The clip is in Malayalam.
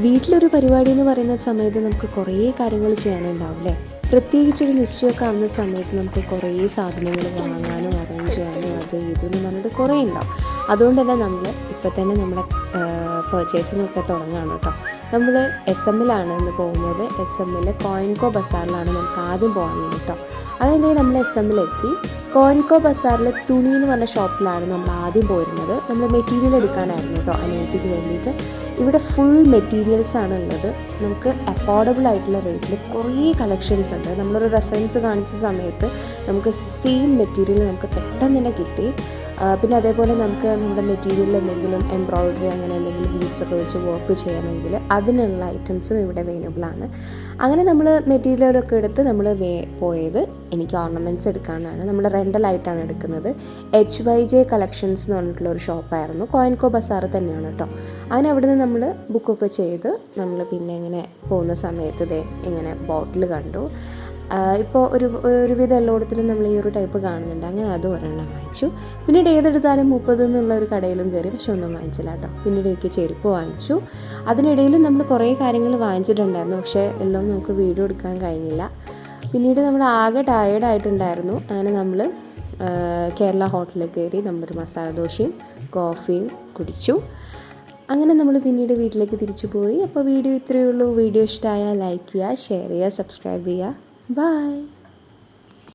വീട്ടിലൊരു പരിപാടി എന്ന് പറയുന്ന സമയത്ത് നമുക്ക് കുറേ കാര്യങ്ങൾ ചെയ്യാനുണ്ടാവും അല്ലേ? പ്രത്യേകിച്ചൊരു നിശ്ചയമൊക്കെ ആവുന്ന സമയത്ത് നമുക്ക് കുറേ സാധനങ്ങൾ വാങ്ങാനും അറേഞ്ച് ചെയ്യാനും അത് ഇതെന്ന് പറഞ്ഞിട്ട് കുറേ ഉണ്ടാവും. അതുകൊണ്ട് തന്നെ നമ്മൾ ഇപ്പോൾ തന്നെ നമ്മുടെ പർച്ചേസിങ്ങൊക്കെ തുടങ്ങുകയാണ് കേട്ടോ. നമ്മൾ SM-ലാണ് ഇന്ന് പോകുന്നത്. SM-ൽ കോയിൻകോ ബസാറിലാണ് നമുക്ക് ആദ്യം പോകാനുള്ളത് കേട്ടോ. അതുകൊണ്ടെങ്കിൽ നമ്മൾ SM-ലെത്തി കോയിൻകോ ബസാറിൽ തുണി എന്ന് പറഞ്ഞ ഷോപ്പിലാണ് നമ്മൾ ആദ്യം പോയിരുന്നത്. നമ്മൾ മെറ്റീരിയൽ എടുക്കാനായിരുന്നു കേട്ടോ അനിയത്തിക്ക് വേണ്ടിയിട്ട്. ഇവിടെ ഫുൾ മെറ്റീരിയൽസാണ് ഉള്ളത്. നമുക്ക് അഫോർഡബിൾ ആയിട്ടുള്ള റേറ്റിൽ കുറേ കളക്ഷൻസ് ഉണ്ട്. നമ്മളൊരു റെഫറൻസ് കാണിച്ച സമയത്ത് നമുക്ക് സെയിം മെറ്റീരിയൽ നമുക്ക് പെട്ടെന്ന് തന്നെ കിട്ടി. പിന്നെ അതേപോലെ നമുക്ക് നമ്മുടെ മെറ്റീരിയലിൽ എന്തെങ്കിലും എംബ്രോയ്ഡറി അങ്ങനെ എന്തെങ്കിലും ബീഡ്സൊക്കെ വെച്ച് വർക്ക് ചെയ്യണമെങ്കിൽ അതിനുള്ള ഐറ്റംസും ഇവിടെ അവൈലബിൾ ആണ്. അങ്ങനെ നമ്മൾ മെറ്റീരിയലൊക്കെ എടുത്ത് നമ്മൾ പോയത് എനിക്ക് ഓർണമെൻറ്റ്സ് എടുക്കാനാണ്. നമ്മൾ റെൻ്റലായിട്ടാണ് എടുക്കുന്നത്. HYJ കളക്ഷൻസ് എന്ന് പറഞ്ഞിട്ടുള്ള ഒരു ഷോപ്പായിരുന്നു. കോയിൻകോ ബസാർ തന്നെയാണ് കേട്ടോ. അങ്ങനെ അവിടെ നിന്ന് നമ്മൾ ബുക്കൊക്കെ ചെയ്ത് നമ്മൾ പിന്നെ ഇങ്ങനെ പോകുന്ന സമയത്ത് ഇങ്ങനെ ബോട്ടിൽ കണ്ടു. ഇപ്പോൾ ഒരുവിധം എല്ലായിടത്തിലും നമ്മൾ ഈ ഒരു ടൈപ്പ് കാണുന്നുണ്ട്. അങ്ങനെ അത് ഒരെണ്ണം വാങ്ങിച്ചു. പിന്നീട് ഏതെടുത്താലും 30 എന്നുള്ള ഒരു കടയിലും കയറി, പക്ഷെ ഒന്നും വാങ്ങിച്ചില്ല കേട്ടോ. പിന്നീട് എനിക്ക് ചെരുപ്പ് വാങ്ങിച്ചു. അതിനിടയിലും നമ്മൾ കുറേ കാര്യങ്ങൾ വാങ്ങിച്ചിട്ടുണ്ടായിരുന്നു, പക്ഷേ എല്ലാം നമുക്ക് വീഡിയോ എടുക്കാൻ കഴിഞ്ഞില്ല. പിന്നീട് നമ്മൾ ആകെ ടയേർഡായിട്ടുണ്ടായിരുന്നു. അങ്ങനെ നമ്മൾ കേരള ഹോട്ടലിൽ കയറി നമ്മളൊരു മസാല ദോശയും കോഫിയും കുടിച്ചു. അങ്ങനെ നമ്മൾ പിന്നീട് വീട്ടിലേക്ക് തിരിച്ചു പോയി. അപ്പോൾ വീഡിയോ ഇത്രയേ ഉള്ളൂ. വീഡിയോ ഇഷ്ടമായാൽ ലൈക്ക് ചെയ്യുക, ഷെയർ ചെയ്യുക, സബ്സ്ക്രൈബ് ചെയ്യുക. Bye.